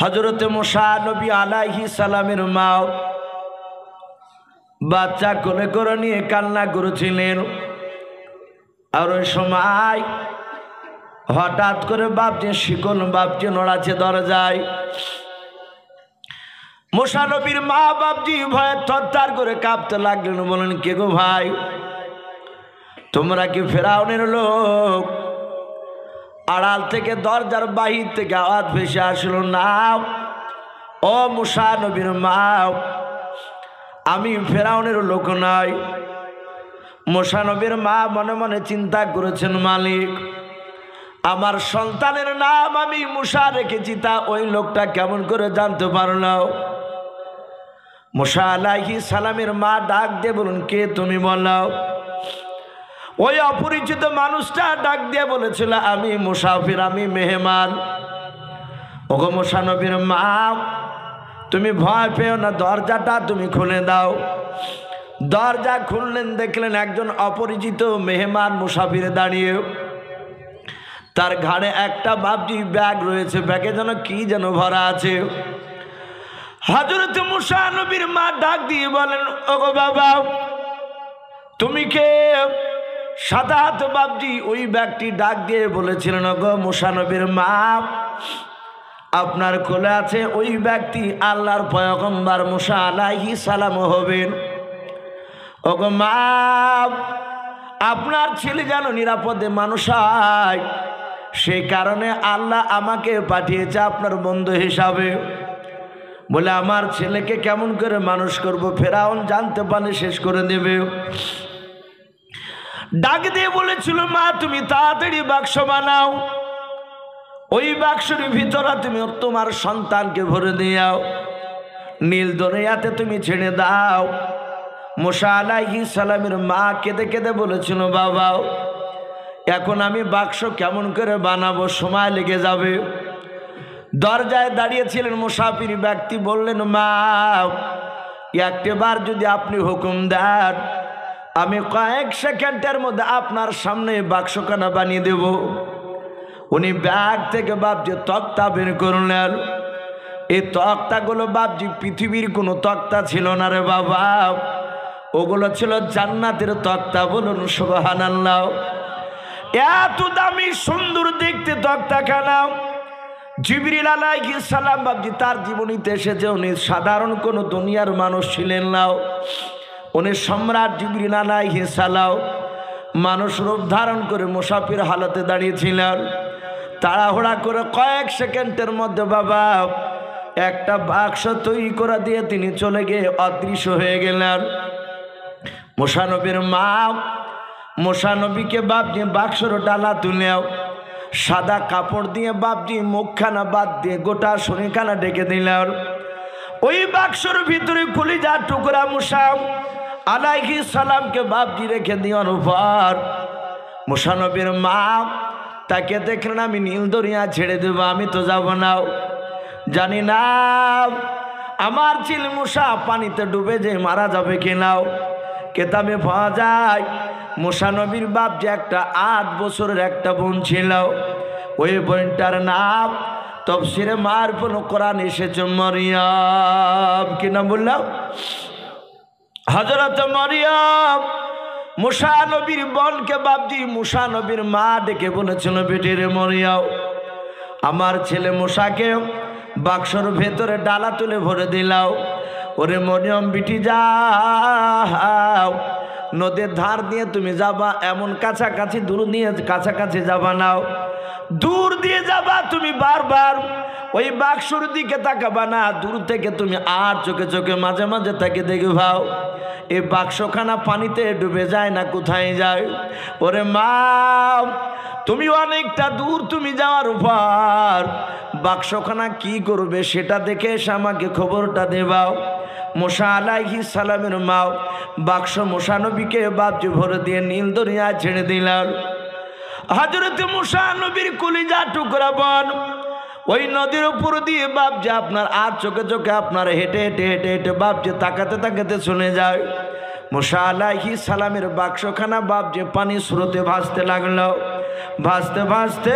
হযরতে মুসা নবী আলাইহিস সালামের মা বাচ্চা কোলে করে নিয়ে কান্না করেছিলেন। আর ওই সময় হঠাৎ করে বাপজি শিকল বাপজি নড়াচ্ছে দরজায়। মুসা নবীর মা বাপজি ভয়ে থরথর করে কাঁপতে লাগলেন। বলেন, কে গো ভাই, তোমরা কি ফেরাউনের লোক? আড়াল থেকে দরজার বাহির থেকে আওয়াজ ভেসে আসলো, না ও মুসা নবীর মা, আমি ফেরাউনের লোক নই। মুসা নবীর মা মনে মনে চিন্তা করেছেন, মালিক, আমার সন্তানের নাম আমি মুসা রেখেছি, তা ওই লোকটা কেমন করে জানতে পারল? মুসা আলাইহিস সালামের মা ডাক দিয়ে বলুন, কে তুমি বলো? ওই অপরিচিত মানুষটা ডাক দিয়ে বলেছিল, আমি মুসাফির, আমি মেহমান। ওগো মুসা নবীর মা, তুমি ভয় পেও না, দরজাটা তুমি খুলে দাও। দরজা খুললেন, দেখলেন একজন অপরিচিত মেহমান মুসাফিরে দাঁড়িয়ে। তার ঘাড়ে একটা বাপজি ব্যাগ রয়েছে, ব্যাগে যেন কি যেন ভরা আছে। হযরত মুসা নবীর মা ডাক দিয়ে বলেন, ওগো বাবা, তুমি কে? সাদাত বাপজি ওই ব্যাগটি ডাক দিয়ে বলেছিলেন, ওগো মুসা নবীর মা, আপনার কোলে আছে ওই ব্যক্তি আল্লাহর পয়গম্বর মুসা আলাইহিস সালাম হবেন। ওগো মা, আপনার ছেলে যেন নিরাপদে মানুষ হয়, সেই কারণে আল্লাহ আমাকে পাঠিয়েছে আপনার বন্ধু হিসাবে। বলে, আমার ছেলেকে কেমন করে মানুষ করব, ফেরাউন জানতে পারলে শেষ করে দেবে। ডাক দিয়ে বলেছিল, মা তুমি তাড়াতাড়ি বাক্স বানাও, ওই বাক্সের ভিতরে তুমি তোমার সন্তানকে ভরে দিও, নীল দরিয়াতে তুমি ছেড়ে দাও। মুসা আলাইহিস সালামের মা কেঁদে কেঁদে বলেছিল, বাবা, এখন আমি বাক্স কেমন করে বানাবো, সময় লেগে যাবে। দরজায় দাঁড়িয়েছিলেন মুসাফির ব্যক্তি, বললেন, মা, একটিবার যদি আপনি হুকুম দেন, আমি কয়েক সেকেন্ডের মধ্যে আপনার সামনে বাক্সখানা বানিয়ে দেব। উনি ব্যাগ থেকে বাপজি তক্তা বের করলেন। এই তক্তাগুলো বাপজি পৃথিবীর কোনো তক্তা ছিল না রে বাবা, ওগুলো ছিল জান্নাতের তক্তা। বলুন সুবহানাল্লাহ। এত দামি সুন্দর দেখতে তক্তাখানা জিবরিল আলাইহিস সালাম বাপজি তার জীবনীতে এসেছে, উনি সাধারণ কোনো দুনিয়ার মানুষ ছিলেন না, উনি সম্রাট জিবরিল আলাইহিস সালাম মানুষ রূপ ধারণ করে মুসাফির হালতে দাঁড়িয়েছিলেন। তাড়াহুড়া করে কয়েক সেকেন্ডের মধ্যে বাবা একটা বাক্স তৈরি করে দিয়ে তিনি চলে গিয়ে অদৃশ্য হয়ে গেলেন। মুসা নবীর মা মুসা নবীকে বাপজি বাক্সর ডালা তুলেও সাদা কাপড় দিয়ে বাপজি মুখখানা বাদ দিয়ে গোটা শরীরখানা ঢেকে দিলেন। ওই বাক্সর ভিতরে কলিজার টুকরা মুসা আলাইহিস সালামকে বাপজি রেখে দেওয়ার পর মুসা নবীর মা তাকে দেখলেন, আমি নীল দরিয়া ছেড়ে দেব, আমি তো যাব না, জানি না আমার ছেলে মুসা পানিতে ডুবে যে মারা যাবে কিনাও। কেতাবে পাওয়া যায় মুসা নবীর বাপ যে একটা 8 বছরের একটা বোন ছিল, ওই বোনটার নাম তাফসীরে মারফুল কোরআন এসেছে মরিয়ম। কি নাম বললাম? হযরত মরিয়ম মুসা নবীর বোনকে বাপজি মুসা নবীর মা ডেকে বলেছিল, বেটি রে মরিয়ম, আমার ছেলে মুসাকে বাক্সর ভেতরে ডালা তুলে ভরে দিলাও। ওরে মরিয়ম বিটি যাও, নদীর ধার দিয়ে তুমি যাবা, এমন কাছাকাছি দূর দিয়ে কাছাকাছি যাবা নাও, দূর দিয়ে যাবা তুমি, বারবার ওই বাক্সর দিকে তাকাবা না, দূর থেকে তুমি আর চোখে চোখে মাঝে মাঝে তাকে দেখে ভাও এই বাক্সখানা পানিতে ডুবে যায় না কোথায় যায়। ওরে মা, তুমি অনেকটা দূর তুমি যাওয়ার পর বাক্সখানা কি করবে সেটা দেখে এসে আমাকে খবরটা দেবাও। মুসা আলাইহিস সালামের মা বাক্স মুসা নবীকে বাপজি ভরে দিয়ে নীল দরিয়ায় ছেড়ে দিলেন। হযরত মুসা নবীর কলিজা টুকরা বোন ওই নদীর উপর দিয়ে বাপজি আপনার আর চোখে চোখে আপনার হেঁটে হেঁটে হেঁটে হেঁটে বাপজি তাকাতে তাকাতে চলে যায়। মুসা আলাইহিস সালামের বাক্সখানা বাপজি পানি স্রোতে ভাসতে লাগলো। ভাসতে ভাসতে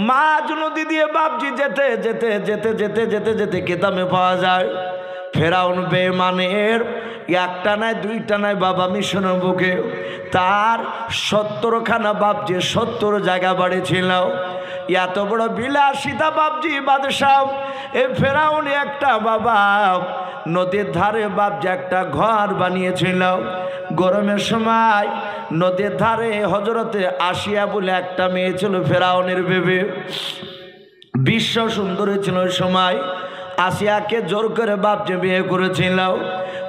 মাঝ নদী দিয়ে বাপজি যেতে যেতে যেতে যেতে যেতে যেতে কেতামে পাওয়া যায় ফেরাউন বেঈমানের একটা নয় দুইটা নয় বাবা মিশনের বুকে তার 70খানা বাপজি 70 জায়গা বাড়ি ছিল। এত বড় বিলাসিতা বাপজি বাদশাহ এই ফেরাউন একটা বাবা নদীর ধারে বাপজি একটা ঘর বানিয়েছিল। গরমের সময় নদীর ধারে হজরতে আসিয়া বলে একটা মেয়ে ছিল ফেরাউনের বেবি, বিশ্ব সুন্দরী ছিল ওই সময়। আসিয়াকে জোর করে বাপজি বিয়ে করেছিল।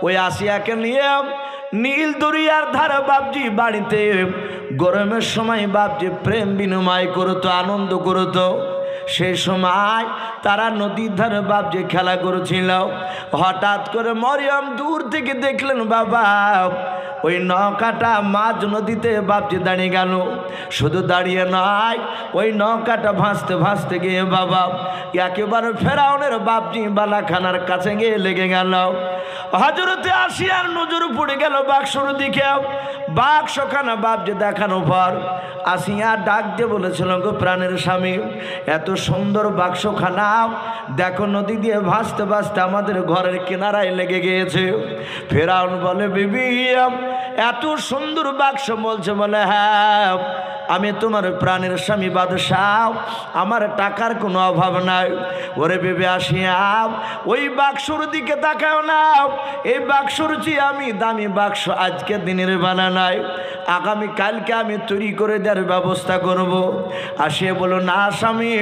ওই আসিয়াকে নিয়ে নীল দরিয়ার ধারে বাপজি বাড়িতে গরমের সময় বাপজি প্রেম বিনিময় করতো, আনন্দ করতো। সেই সময় তারা নদীর ধারে বাপজি খেলা করেছিল। হঠাৎ করে মরিয়ম দূর থেকে দেখলেন বাবা ওই নৌকাটা মাঝ নদীতে বাপজি দাঁড়িয়ে গেল। শুধু দাঁড়িয়ে নয়, ওই নৌকাটা ভাসতে ভাসতে গিয়ে বাবা একেবারে ফেরাউনের বাপজি বালাখানার কাছে গিয়ে লেগে গেল। হযরতে আসিয়ার নজর পড়ে গেল বাক্সর দিকে। বাক্সখানা বাপজি দেখানোর পর আসিয়া ডাক দিয়ে বলেছিল, গো প্রাণের স্বামী, এত সুন্দর বাক্সখানা দেখো নদী দিয়ে ভাসতে ভাসতে আমাদের ঘরের কিনারায় লেগে গিয়েছে। ফেরাউন বলে, বিবি এত সুন্দর বাক্স বলছে? বলে, হ্যাঁ আমি তোমার প্রাণের স্বামী বাদশাহ, আমার টাকার কোনো অভাব নাই। ওরে বেবি আসিয়া ওই বাক্সর দিকে তাকাও না, এই বাক্সর চেয়ে আমি দামি বাক্স আজকে দিনের বানা নাই, আগামী কালকে আমি তৈরি করে দেওয়ার ব্যবস্থা করব। আসিয়া বলো, না স্বামী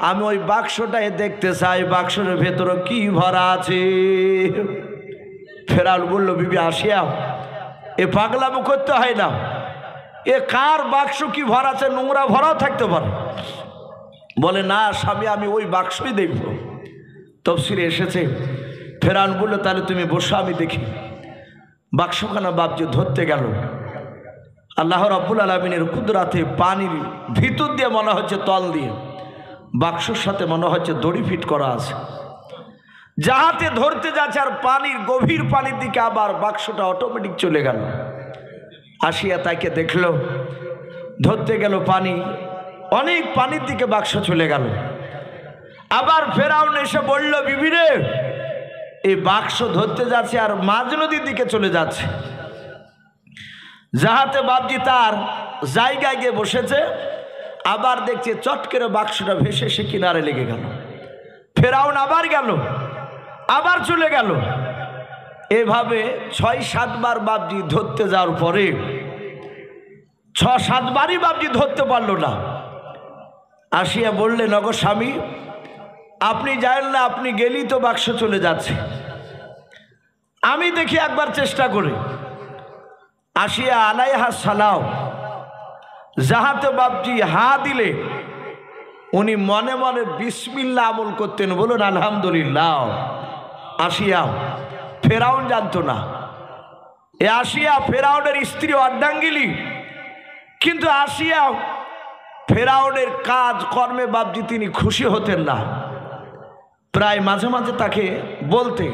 আমি ওই বাক্সটাই দেখতে চাই, বাক্সের ভেতরে কি ভরা আছে। ফেরাউন বলল, বিবি আসিয়া এ পাগলামো করতে হয় না, এ কার বাক্স কি ভরা আছে, নোংরা ভরাও থাকতে পারে। বলে, না স্বামী আমি ওই বাক্সই দেখব। তফসিরে এসেছে। ফেরাউন বলল, তাহলে তুমি বসো আমি দেখি। বাক্সখানা বাপজি ধরতে গেল। আল্লাহ রাব্বুল আলামিনের কুদরাতে পানির ভিতর দিয়ে মনে হচ্ছে তল দিয়ে বাক্সর সাথে মনে হচ্ছে দড়ি ফিট করা আছে। যাহাতে ধরতে যাচ্ছে আর পানির গভীর পানির দিকে আবার বাক্সটা অটোমেটিক চলে গেল। আসিয়া তাকে দেখলো, ধরতে গেল পানি, অনেক পানির দিকে বাক্স চলে গেল। আবার ফেরাউন এসে বলল, বিবি রে এই বাক্স ধরতে যাচ্ছে আর মাঝ নদীর দিকে চলে যাচ্ছে। যাহাতে বাপজি তার জায়গায় গিয়ে বসেছে, আবার দেখছে চট করে বাক্সটা ভেসে সে কিনারে লেগে গেল। ফেরাউন আবার গেল, আবার চলে গেল। এভাবে 6-7 বার বাপজি ধরতে যাওয়ার পরে 6-7 বারই বাপজি ধরতে পারল না। আসিয়া বললেন, ওগো স্বামী আপনি জানেন না, আপনি গেলেই তো বাক্স চলে যাচ্ছে, আমি দেখি একবার চেষ্টা করে। আসিয়া আলাইহা সালাম যাহাতে বাপজি হা দিলে উনি মনে মনে বিসমিল্লাহ আমল করতেন। বলুন আলহামদুলিল্লাহ। আসিয়া ফেরাউন জানতো না, এ আসিয়া ফেরাউনের স্ত্রী অর্ধাঙ্গিনী, কিন্তু আসিয়া ফেরাউনের কাজ কর্মে বাপজি তিনি খুশি হতেন না, প্রায় মাঝে মাঝে তাকে বলতে,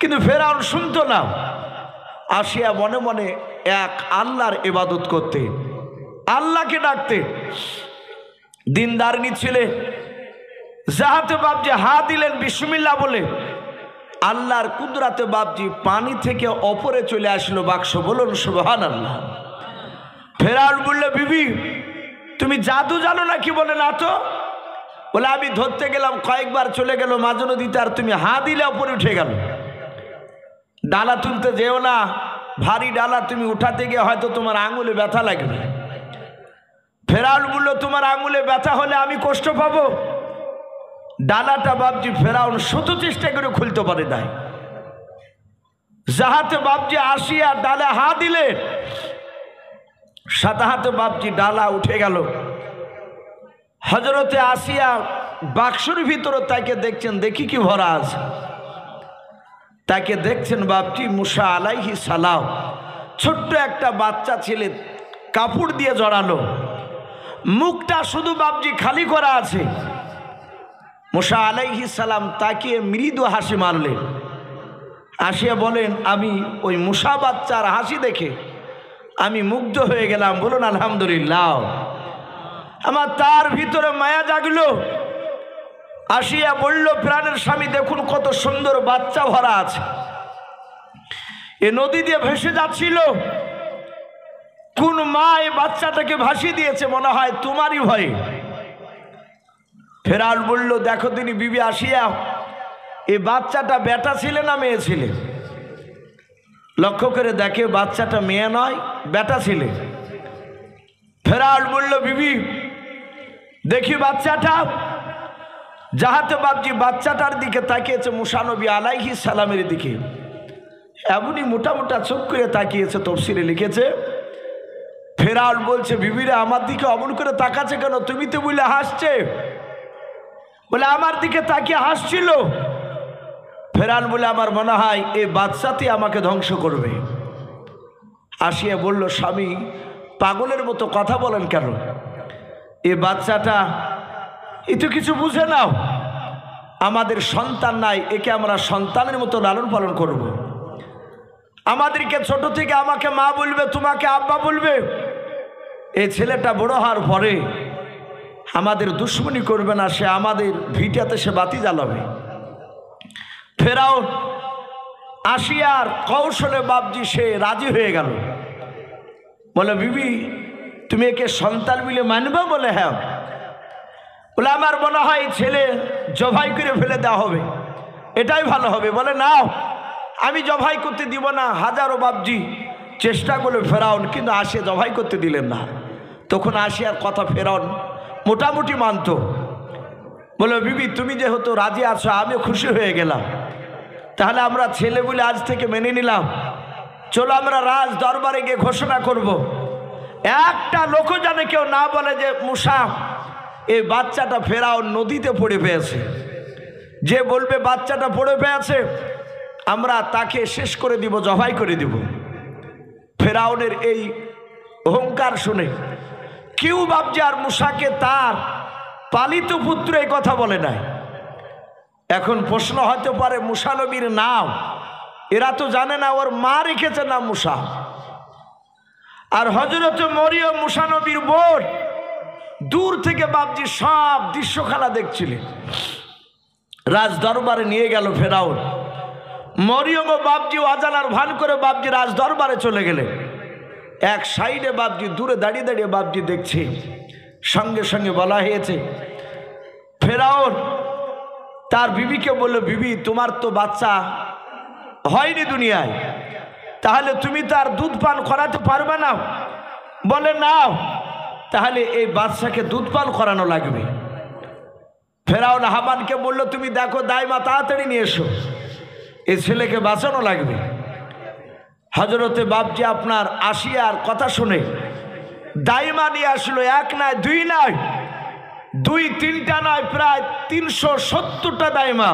কিন্তু ফেরাউন শুনতো না। আসিয়া মনে মনে এক আল্লাহর ইবাদত করতে, আল্লাহকে ডাকতে, দিনদারিনী ছিলে। যাহাতে বাপজি হা দিলেন বিসমিল্লাহ বলে, আল্লাহর কুদরাতে বাপজি পানি থেকে ওপরে চলে আসলো বাক্স। বলুন সুবহানাল্লাহ। ফেরাউন বলল, বিবি তুমি জাদু জানো নাকি? বলে, না তো। বলে, আমি ধরতে গেলাম কয়েকবার চলে গেল মাঝ নদীতে, আর তুমি হা দিলে ওপরে উঠে গেল। ডালা তুলতে যেও না, ভারী ডালা তুমি উঠাতে গিয়ে হয়তো তোমার আঙুলে ব্যথা লাগবে। ফেরাউন বলল, তোমার আঙুলে ব্যথা হলে আমি কষ্ট পাবো? ডালাটা বাপজি ফেরাউন শত চেষ্টা করে খুলতে পারে নাই। যাহাতে বাপজি আসিয়া ডালা হা দিলে সাথে হাতে বাপজি ডালা উঠে গেল। হযরতে আসিয়া বাক্সর ভিতরে তাকে দেখছেন, দেখি কি ভরা আছে। তাকে দেখছেন বাপজি মুসা আলাইহিস সালাম, ছোট্ট একটা বাচ্চা ছেলে, কাপড় দিয়ে জড়ানো, মুখটা শুধু বাপজি খালি করা আছে। মুসা আলাইহিস সালাম তাকে মৃদু হাসি মারলেন। আসিয়া বলেন, আমি ওই মুসা বাচ্চার হাসি দেখে আমি মুগ্ধ হয়ে গেলাম। বলুন আলহামদুলিল্লাহ। আমার তার ভিতরে মায়া জাগলো। আসিয়া বলল, প্রাণের স্বামী দেখুন কত সুন্দর বাচ্চা ভরা আছে, এ নদী দিয়ে ভেসে যাচ্ছিল, কোন মা এই বাচ্চাটাকে ভাসিয়ে দিয়েছে, মনে হয় তোমারই ভয়ে। ফেরাউন বলল, দেখো তিনি বিবি আসিয়া, এই বাচ্চাটা বেটা ছিলে না মেয়ে ছিলে? লক্ষ্য করে দেখে বাচ্চাটা মেয়ে নয়, বেটা ছিলে। ফেরাউন বলল, বিবি দেখি বাচ্চাটা। যাহাতে বাপজি বাচ্চাটার দিকে তাকিয়েছে মুসা নবী আলাইহিস সালামের দিকে, এমনই মোটা মোটা চোখ করে তাকিয়েছে, তফসিরে লিখেছে। ফেরাউন বলছে, বিবিরা আমার দিকে অমন করে তাকাচ্ছে কেন? তুমি তো বলে হাসছে। বলে আমার দিকে তাকিয়ে হাসছিল। ফেরাউন বলে, আমার মনে হয় এই বাচ্চাটি আমাকে ধ্বংস করবে। আসিয়া বলল, স্বামী পাগলের মতো কথা বলেন কেন? এই বাচ্চাটা এ তো কিছু বুঝে নাও, আমাদের সন্তান নাই, একে আমরা সন্তানের মতো লালন পালন করব। আমাদেরকে ছোট থেকে আমাকে মা বলবে, তোমাকে আব্বা বলবে। এই ছেলেটা বড় হওয়ার পরে আমাদের দুশ্মনী করবে না, সে আমাদের ভিটাতে সে বাতি জ্বালাবে। ফেরাউন আসিয়ার কৌশলে বাপজি সে রাজি হয়ে গেল। বলে, বিবি তুমি একে সন্তান মিলে মানবে? বলে, হ্যাঁ। বলে, আমার মনে হয় ছেলে জবাই করে ফেলে দেওয়া হবে, এটাই ভালো হবে। বলে, নাও, আমি জবাই করতে দিব না। হাজারো বাপজি চেষ্টা করলো ফেরাউন, কিন্তু আসিয়া জবাই করতে দিলেন না। তখন আসিয়ার কথা ফেরাউন মোটামুটি মানত। বলে, বিবি তুমি যেহেতু রাজি আছো, আমিও খুশি হয়ে গেলাম, তাহলে আমরা ছেলে বলে আজ থেকে মেনে নিলাম। চলো আমরা রাজ দরবারে গিয়ে ঘোষণা করব, একটা লোক জানে কেউ না বলে যে মুসা এই বাচ্চাটা ফেরাউন নদীতে পড়ে পেয়েছে। যে বলবে বাচ্চাটা পড়ে পেয়েছে, আমরা তাকে শেষ করে দিব, জবাই করে দিব। ফেরাউনের এই অহংকার শুনে কেউ ভাবছে আর মুসাকে তার পালিত পুত্র এই কথা বলে নাই। এখন প্রশ্ন হতে পারে, মুসা নবীর নাম এরা তো জানে না, ওর মা রেখেছে নাম মুসা। আর হযরত মরিয়ম মুসা নবীর বোন দূর থেকে বাপজি সব দৃশ্যখানা দেখছিলেন। রাজ দরবারে নিয়ে গেল ফেরাউন। মরিয়ম ও বাপজি অজানার ভান করে বাপজি রাজ দরবারে চলে গেলেন। এক সাইডে বাপজি দূরে দাঁড়িয়ে দাঁড়িয়ে বাপজি দেখছে। সঙ্গে সঙ্গে বলা হয়েছে, ফেরাউন তার বিবিকে বলল, বিবি তোমার তো বাচ্চা হয়নি দুনিয়ায়, তাহলে তুমি তার দুধ পান করাতে পারবে না? বলে, নাও, তাহলে এই বাচ্চাকে দুধ পান করানো লাগবে। ফেরাউন হামানকে বলল, তুমি দেখো দাইমা তাড়াতাড়ি নিয়ে এসো, এই ছেলেকে বাঁচানো লাগবে। হযরতে বাপজি আপনার আসিয়ার কথা শুনে দাইমা নিয়ে আসলো। এক নয়, দুই নয়, দুই তিনটা নয়, প্রায় 370টা দাইমা।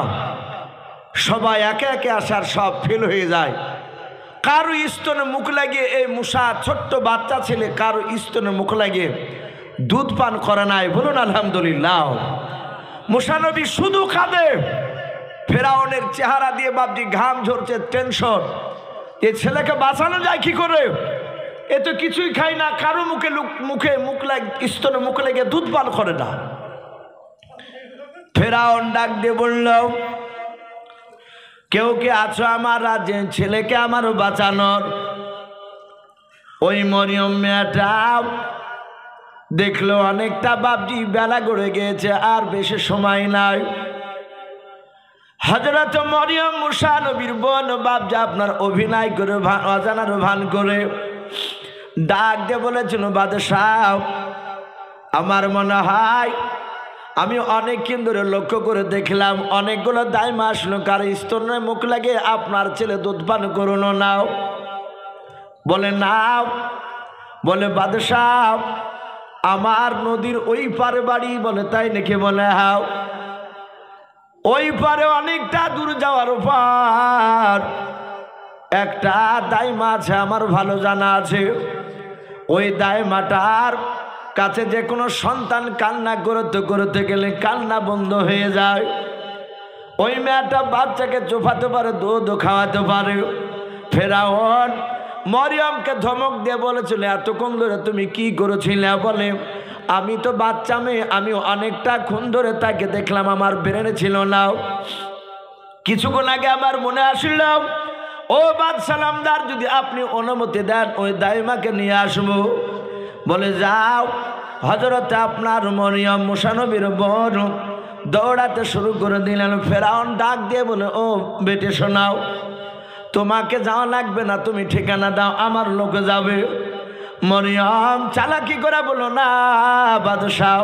সবাই একে একে আসার সব ফেল হয়ে যায়। কারো স্তনে মুখ লাগিয়ে, এই মুসা ছোট্ট বাচ্চা ছেলে কারো স্তনে মুখ লাগিয়ে দুধ পান করে নাই। বলুন আলহামদুলিল্লাহ। মুসা নবী শুধু কাঁদে। ফেরাউনের চেহারা দিয়ে বাপজি ঘাম ঝরছে, টেনশন। এই ছেলেকে বাঁচানো যায় কি করে? এ তো কিছুই খায় না, কারো মুখে মুখ লাগে, স্তনে মুখ লেগে দুধ পান করে না। ফেরাউন ডাক দিয়ে বলল, কেউ কে আছো আমার রাজ্যে ছেলেকে আমার বাঁচানোর? ওই মরিয়ম মেয়েটা দেখলো অনেকটা বাপজি বেলা গড়ে গিয়েছে, আর বেশি সময় নাই। হযরত মরিয়ম মুসা নবীর বোন বাপজি আপনার অভিনয় করে অজানার ভান করে ডাক দিয়ে বলেছিল, বাদশাহ আমার মনে হয় আমি অনেকক্ষণ ধরে লক্ষ্য করে দেখলাম অনেকগুলো দাইমা আসলো, কার স্তনে মুখ লাগে আপনার ছেলে দুধ পান করুন। নাও। বলে, নাও। বলে, বাদশাহ আমার নদীর ওই পারে বাড়ি। বলে, তাই নাকি? বলে, হ্যাঁ। ওই পারে অনেকটা দূর যাওয়ার পর একটা দাইমা আছে, আমার ভালো জানা আছে। ওই দাইমাটার কাছে যে কোনো সন্তান কান্না করতে করতে গেলে কান্না বন্ধ হয়ে যায়। ওই মেয়েটা বাচ্চাকে চোফাতে পারে, দুধ খাওয়াতে পারে। ফেরাউন মরিয়মকে ধমক দিয়ে বলেছিল, এতক্ষণ ধরে তুমি কি করেছিলে? বলে, আমি তো বাচ্চা মেয়ে, আমি অনেকটা ক্ষণ ধরে তাকে দেখলাম, আমার ব্রেনে ছিল না। কিছুক্ষণ আগে আমার মনে আসল, ও বাদশাহ নামদার, যদি আপনি অনুমতি দেন ওই দাইমাকে নিয়ে আসবো। বলে যাও। হযরতে আপনার মরিয়ম মুসা নবীর বোন দৌড়াতে শুরু করে দিলেন। ফেরাউন ডাক দিয়ে বলে, ও বেটে শোনাও, তোমাকে যাওয়া লাগবে না, তুমি ঠিকানা দাও, আমার লোক যাবে। মরিয়ম চালাকি করে বলো, না বাদশাহ,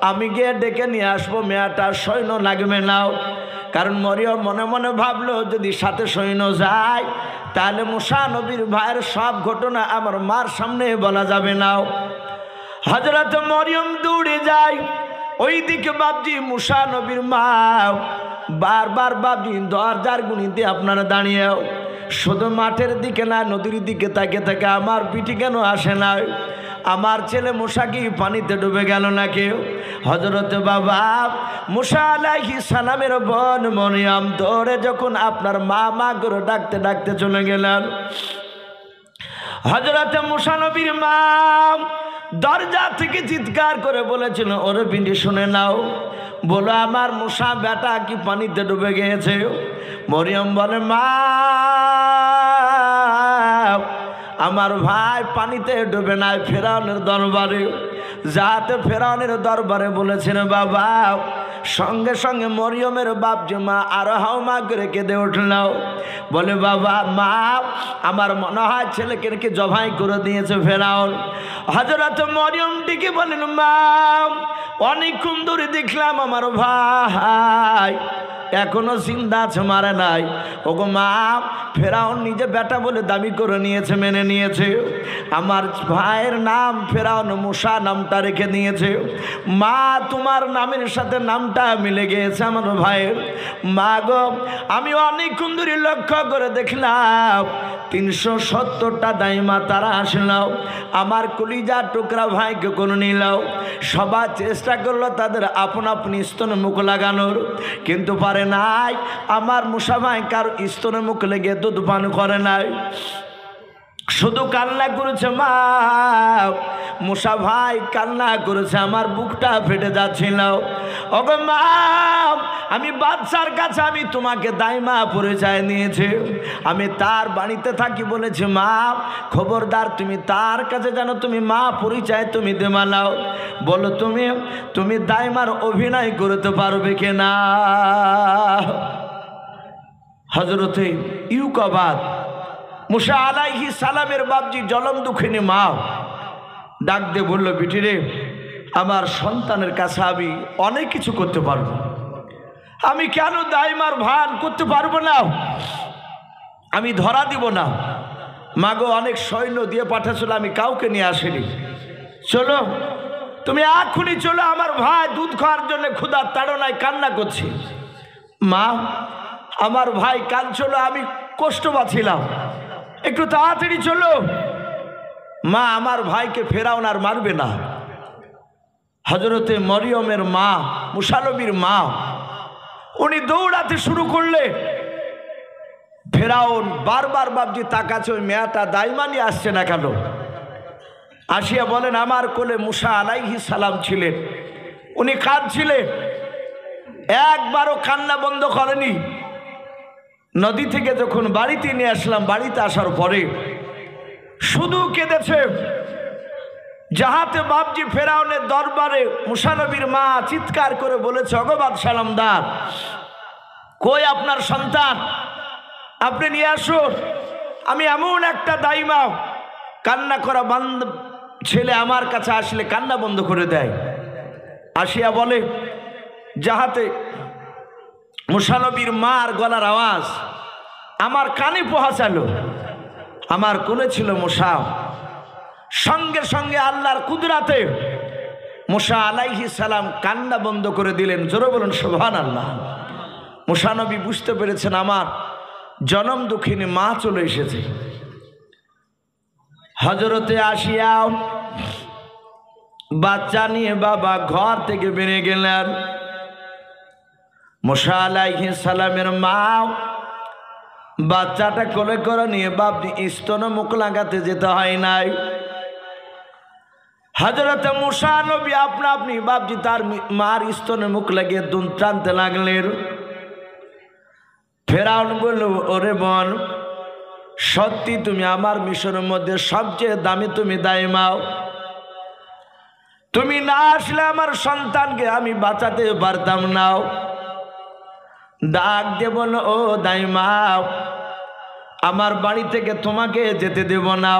আমি গিয়ে ডেকে নিয়ে আসবো, মেয়েটার সৈন্য লাগবে নাও। কারণ মরিয়ম মনে মনে ভাবলো, যদি সাথে সৈন্য যায় তাহলে মুসা নবীর ভাইয়ের সব ঘটনা আমার মার সামনে বলা যাবে না। হযরত মরিয়ম দৌড়ে যায়। ওইদিকে বাবজি মুসা নবীর মা বারবার বাবজি দরজার গুণিতে আপনারা দাঁড়িয়ে, শুধু মাঠের দিকে না নদীর দিকে তাকে তাকে, আমার পিঠি কেন আসে না, আমার ছেলে মুসা কি পানিতে ডুবে গেল না কেউ? হযরত বাবা মুসা আলাইহিস সালামের বোন মরিয়ম দৌড়ে যখন আপনার মা মা করে ডাকতে ডাকতে চলে গেলেন। হযরত মুসা নবীর মা দরজা থেকে চিৎকার করে বলেছিল, ওরে বিন্দি শুনে নাও, বলো আমার মুসা বেটা কি পানিতে ডুবে গিয়েছে? মরিয়ম বলে, মা আমার ভাই পানিতে ডুবে নাই, ফেরাউনের দরবারে যাতে ফেরাউনের দরবারে বলেছেন বাবা। সঙ্গে সঙ্গে মরিয়মের বাপ যে মা আরো হাওমা করে কেঁদে উঠল। বলে, বাবা মা, আমার মনে হয় ছেলেকে রেখে জবাই করে দিয়েছে ফেরাউন। হযরত মরিয়ম ডেকে বলেন, মা অনেকক্ষণ ধরে দেখলাম আমার ভাই এখনো জিন্দা আছে, মারে নাই। ওগো মা, ফেরাউন নিজে বেটা বলে দাবি করে নিয়েছে, মেনে নিয়েছে। আমার ভাইয়ের নাম ফেরাউন মুসা নামটা রেখে দিয়েছে। মা তোমার নামের সাথে নামটা মিলে গিয়েছে আমার ভাইয়ের। মা গো, আমি অনেকক্ষণ ধরে লক্ষ্য করে দেখলাম 370টা দাইমা তারা আসলাম, আমার কলিজা টুকরা ভাইকে কোনো নিলাও। সবার চেষ্টা করলো তাদের আপন আপনি স্তনে মুখ লাগানোর, কিন্তু পারে নাই। আমার মুসা ভাই কার স্তনে মুখ লেগে দুধ পান করে নাই, শুধু কান্না করেছে। মা মুসা ভাই কান্না করেছে, আমার বুকটা ফেটে যাচ্ছিল। ওগো মা, আমি বাদশার কাছে আমি তোমাকে দাইমা পরিচয় নিয়েছি, আমি তার বাড়িতে থাকি বলেছি। মা খবরদার, তুমি তার কাছে জানো, তুমি মা পরিচয় তুমি দেমা নাও। বলো তুমি দাইমার অভিনয় করতে পারবে কিনা? হযরতে ইউকাবাদ মুসা আলাইহিস সালামের বাপজি জলম দুঃখিনী মা ডাক দিয়ে বলল, বিটি রে, আমার সন্তানের কাছে আমি অনেক কিছু করতে পারবো, আমি কেন দাইমার ভান করতে পারবো না? আমি ধরা দিব না। মাগো অনেক সৈন্য দিয়ে পাঠাচ্ছিল, আমি কাউকে নিয়ে আসিনি। চলো তুমি এক্ষুনি চলো, আমার ভাই দুধ খাওয়ার জন্য ক্ষুধার তাড়নায় কান্না করছে। মা আমার ভাই কাঁদছিল, আমি কষ্ট পাচ্ছিলাম, একটু তাড়াতাড়ি চলো। মা আমার ভাইকে ফেরাউন আর মারবে না। হযরতে মরিয়মের মা মুসা নবীর মা উনি দৌড়াতে শুরু করলে। ফেরাউন বারবার বাবজি তাকাচ্ছে, ওই মেয়েটা দাইমানি আসছে না কেন? আসিয়া বলেন, আমার কোলে মুসা আলাইহিস সালাম ছিলেন, উনি কাঁদছিলেন, একবারও কান্না বন্ধ করেনি। নদী থেকে যখন বাড়িতে নিয়ে আসলাম, বাড়িতে আসার পরে শুধু কেঁদেছে। যাহাতে বাপজি ফেরাউনের দরবারে মুসা নবীর মা চিৎকার করে বলেছে, অগবাদ সালামদার, কই আপনার সন্তান, আপনি নিয়ে আসুন। আমি এমন একটা দাইমা, কান্না করা বন্ধ ছেলে আমার কাছে আসলে কান্না বন্ধ করে দেয়। আসিয়া বলে, যাহাতে মুসা নবীর মার গলার আওয়াজ আমার কানে পৌঁছালো। আমার কোলে ছিল মুসা, সঙ্গে সঙ্গে আল্লাহর কুদরাতে মুসা আলাইহিস সালাম কান্না বন্ধ করে দিলেন। জোরে বলুন সুবহানাল্লাহ। মুসা নবী বুঝতে পেরেছেন আমার জনম দুঃখিনী মা চলে এসেছে। হযরতে আসিয়া বাচ্চা নিয়ে বাবা ঘর থেকে বেরিয়ে গেলেন। মুসা আলাইহিস সালামের মা বাচ্চাটা কোলে করে নিয়ে বাপজি স্তনে মুখ লাগাতে যেতে হয় নাই। হযরতে মুসা নবী আপনা আপনি বাপজি তার মার স্তনে মুখ লাগিয়ে দুধ টানতে লাগলেন। ফেরাউন বলল, ওরে বোন, সত্যি তুমি আমার মিশরের মধ্যে সবচেয়ে দামি তুমি দাইমাও। তুমি না আসলে আমার সন্তানকে আমি বাঁচাতে পারতাম না। ডাক দিয়ে বলল, ও দাইমাও, আমার বাড়ি থেকে তোমাকে যেতে দেব না।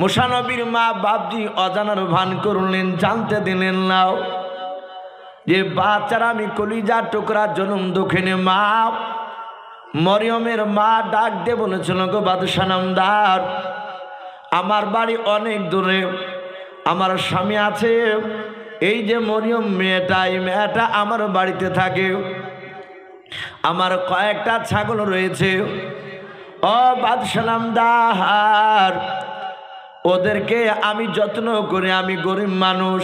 মুসা নবীর মা বাপজি অজানার ভান করলেন, জানতে দিলেন না যে বাচ্চারা আমি কলিজার টুকরা জনম দক্ষিণে মা মরিয়মের মা ডাক দিয়ে বলেছিল, গো বাদশাহ নামদার, আমার বাড়ি অনেক দূরে, আমার স্বামী আছে, এই যে মরিয়ম মেয়েটা, এই মেয়েটা আমার বাড়িতে থাকে, আমার কয়েকটা ছাগল রয়েছে। ও বাদশাহ নামদার, ওদেরকে আমি যত্ন করে, আমি গরিব মানুষ,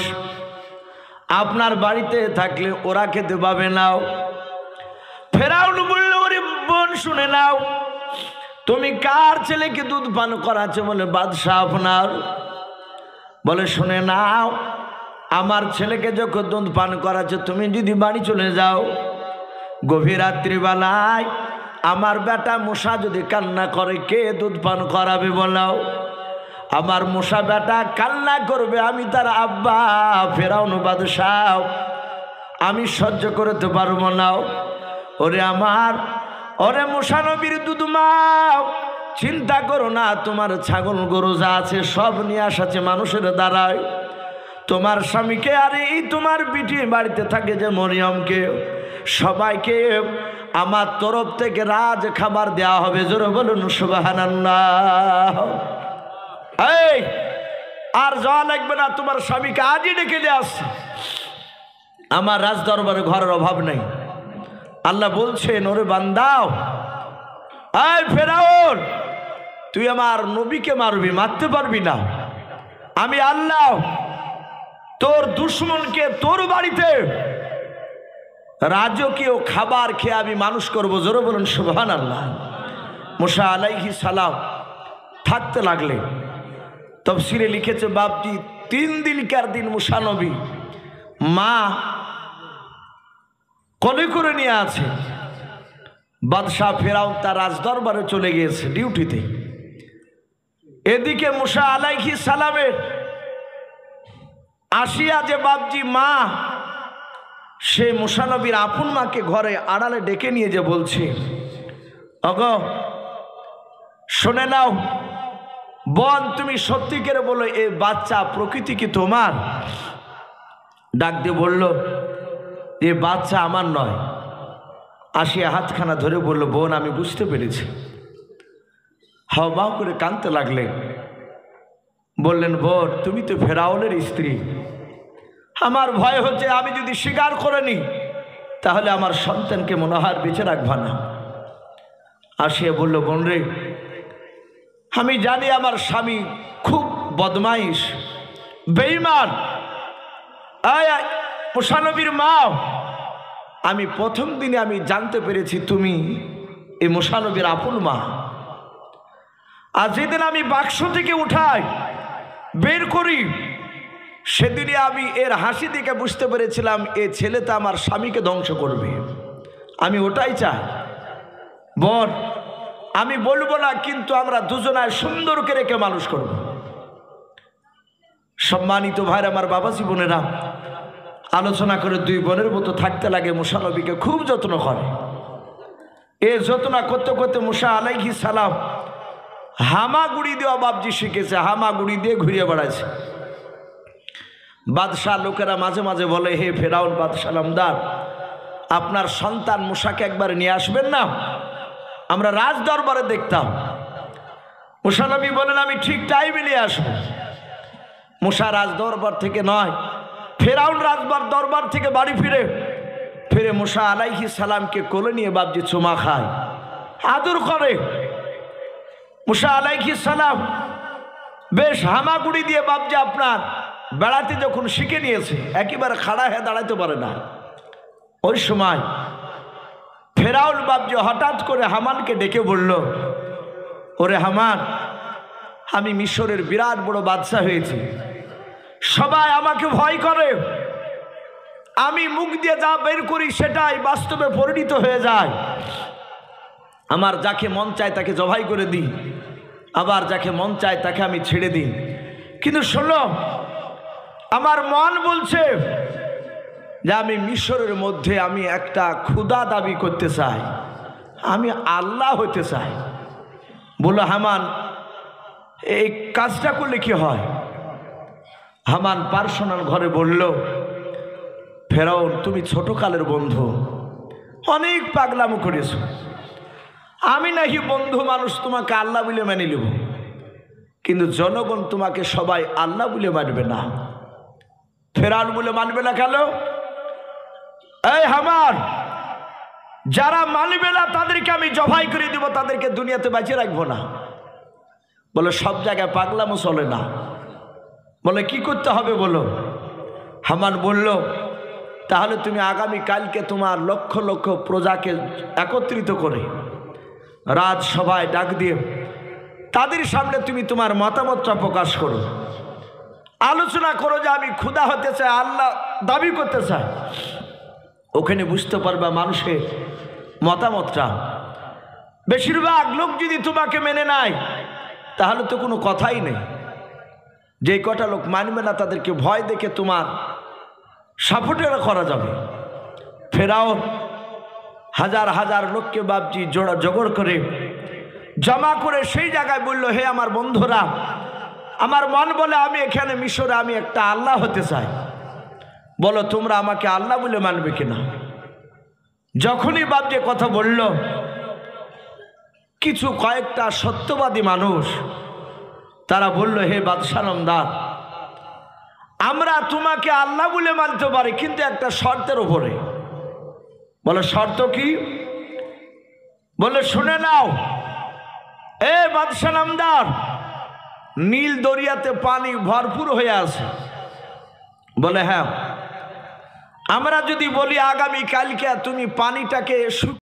আপনার বাড়িতে থাকলে ওরা খেতে পাবে না। ফেরাউন বলল, ওরে বোন শুনে নাও, তুমি কার ছেলেকে দুধ পান করাচ্ছ? বলে বাদশাহ আপনার। বলে শুনে নাও, আমার ছেলেকে যখন দুধ পান করাচ্ছ, তুমি যদি বাড়ি চলে যাও, গভীর রাত্রিবেলায় আমার বেটা মুসা যদি কান্না করে, কে দুধ পান করাবে বলাও? আমার মুসা বেটা কান্না করবে, আমি তার আব্বা ফেরাউন বাদশাহ, আমি সহ্য করতে পারবো না। ওরে মুসা নবীর দুধ মাও, চিন্তা করো না, তোমার ছাগল গরু যা আছে সব নিয়ে আসাছে মানুষের দ্বারায়, তোমার স্বামীকে আর এই তোমার বিটি বাড়িতে থাকে যে মরিয়মকে, সবাইকে আমার তরফ থেকে রাজ খাবার দেওয়া হবে। জোরে বলুন সুবহানাল্লাহ। এই আর যাওয়া লাগবে না, তোমার স্বামীকে আজই ডেকে নিয়ে আসছে, আমার রাজ দরবারে ঘরের অভাব নেই। আল্লাহ বলছেন, ওরে বান্দাও, এই ফেরাউন, তুই আমার নবীকে মারবি, মারতে পারবি না। আমি আল্লাহ তোর দুশ্মনকে তোর বাড়িতে রাজকীয় খাবার খেয়ে আমি মানুষ করবো। জোরে বলুন সুবহানাল্লাহ। মুসা আলাইহিস সালাম থাকতে লাগলে, তফসিরে লিখেছে বাপজি 3 দিনকার দিন মুসা নবী মা কোলে করে নিয়ে আছে। বাদশাহ ফেরাউন তার রাজদরবারে চলে গিয়েছে ডিউটিতে। এদিকে মুসা আলাইহিস সালামের আসিয়া যে বাপজি মা, সে মুসা নবীর আপন মাকে ঘরে আড়ালে ডেকে নিয়ে যে বলছে, ওগো শুনে নাও বোন, তুমি সত্যি করে বলো, এই বাচ্চা প্রকৃতি কি তোমার? ডাক দিয়ে বলল, এ বাচ্চা আমার নয়। আসিয়া হাতখানা ধরে বলল, বোন আমি বুঝতে পেরেছি। হাওয়া করে কাঁদতে লাগলে, বললেন, বোন তুমি তো ফেরাউনের স্ত্রী, আমার ভয় হচ্ছে আমি যদি স্বীকার করে নি তাহলে আমার সন্তানকে মনে হয় বেঁচে রাখবা না। আসিয়া বলল, বোন রে, আমি জানি আমার স্বামী খুব বদমাইশ বেঈমান। মুসা নবীর মা, আমি প্রথম দিনে আমি জানতে পেরেছি তুমি এই মুসা নবীর আপন মা। আর যেদিন আমি বাক্স থেকে উঠাই বের করি, সেদিনে আমি এর হাসি দেখে বুঝতে পেরেছিলাম এ ছেলেটা আমার স্বামীকে ধ্বংস করবে। আমি ওটাই চাই। বোন আমি বলবো না, কিন্তু আমরা দুজনায় সুন্দর করে রেখে মানুষ করব। সম্মানিত ভাইরা, আমার বাবাজি বোনেরা, আলোচনা করে 2 বোনের মতো থাকতে লাগে। মুসা নবীকে খুব যত্ন করে। এ যত্ন করতে করতে মুসা আলাইহিস সালাম হামাগুড়ি দেওয়া বাপজি শিখেছে। হামাগুড়ি দিয়ে ঘুরিয়ে বেড়াচ্ছে। বাদশাহ লোকেরা মাঝে মাঝে বলে, হে ফেরাউন বাদশাহ নামদার, আপনার সন্তান মুসাকে একবার নিয়ে আসবেন না, আমরা রাজ দরবারে দেখতাম। মুসা নবী বলেন, আমি ঠিক টাইমে নিয়ে আসবো। মুসা রাজ দরবার থেকে নয়, ফেরাউন রাজবার দরবার থেকে বাড়ি ফিরে মুসা আলাইহিস সালামকে কোলে নিয়ে বাপজি চুমা খায়, আদর করে। মুসা আলাইহিস সালাম বেশ হামাগুড়ি দিয়ে বাপজি আপনার বেড়াতে যখন শিখে নিয়েছে, একেবারে খাড়া হয়ে দাঁড়াতে পারে না। ওই সময় ফেরাউন বাপজি হঠাৎ করে হামানকে ডেকে বলল, ওরে হামান, আমি মিশরের বিরাট বড় বাদশাহ হয়েছি, সবাই আমাকে ভয় করে, আমি মুখ দিয়ে যা বের করি সেটাই বাস্তবে পরিণত হয়ে যায়। আমার যাকে মন চায় তাকে জবাই করে দিই, আবার যাকে মন চায় তাকে আমি ছেড়ে দিই। কিন্তু শোনো, আমার মন বলছে যে আমি মিশরের মধ্যে আমি একটা ক্ষুধা দাবি করতে চাই, আমি আল্লাহ হতে চাই। বলল হামান, এই কাজটা করলে কি হয়? হামান পার্সোনাল ঘরে বলল, ফেরাউন তুমি ছোটকালের বন্ধু, অনেক পাগলামো করেছ, আমি নাকি বন্ধু মানুষ তোমাকে আল্লাহ বলে মেনে নেব, কিন্তু জনগণ তোমাকে সবাই আল্লাহ বলে মানবে না। ফেরাউন বলে মানবে না কেন? এই হামান, যারা মানবে না তাদেরকে আমি জবাই করে দেব, তাদেরকে দুনিয়াতে বাঁচিয়ে রাখবো না। বলে সব জায়গায় পাগলামো চলে না। বলে কি করতে হবে বলো? হামান বলল, তাহলে তুমি আগামী কালকে তোমার লক্ষ লক্ষ প্রজাকে একত্রিত করে রাজসভায় ডাক দিয়ে তাদের সামনে তুমি তোমার মতামতটা প্রকাশ করো, আলোচনা করো যে আমি ক্ষুধা হতে চাই, আল্লাহ দাবি করতে চাই। ওখানে বুঝতে পারবা মানুষের মতামতটা। বেশিরভাগ লোক যদি তোমাকে মেনে নেয় তাহলে তো কোনো কথাই নেই। যে কটা লোক মানবে না তাদেরকে ভয় দেখে তোমার সাপোর্টেরা করা যাবে। ফেরাউন হাজার হাজার লোককে বাপজি জোড়া জোগাড় করে জমা করে সেই জায়গায় বলল, হে আমার বন্ধুরা, আমার মন বলে আমি এখানে মিশরে আমি একটা আল্লাহ হতে চাই, বলো তোমরা আমাকে আল্লাহ বলে মানবে কিনা? যখনই বাপজি কথা বলল, কিছু কয়েকটা সত্যবাদী মানুষ তারা বলল, হে বাদশাহ নামদার, আমরা তোমাকে আল্লাহ বলে মানতে পারি, কিন্তু একটা শর্তের উপরে। বলে শর্ত কি? বলে শুনে নাও, এ বাদশাহ নামদার, নীল দরিয়াতে পানি ভরপুর হয়ে আছে। বলে হ্যাঁ, আমরা যদি বলি আগামী কালকে তুমি পানিটাকে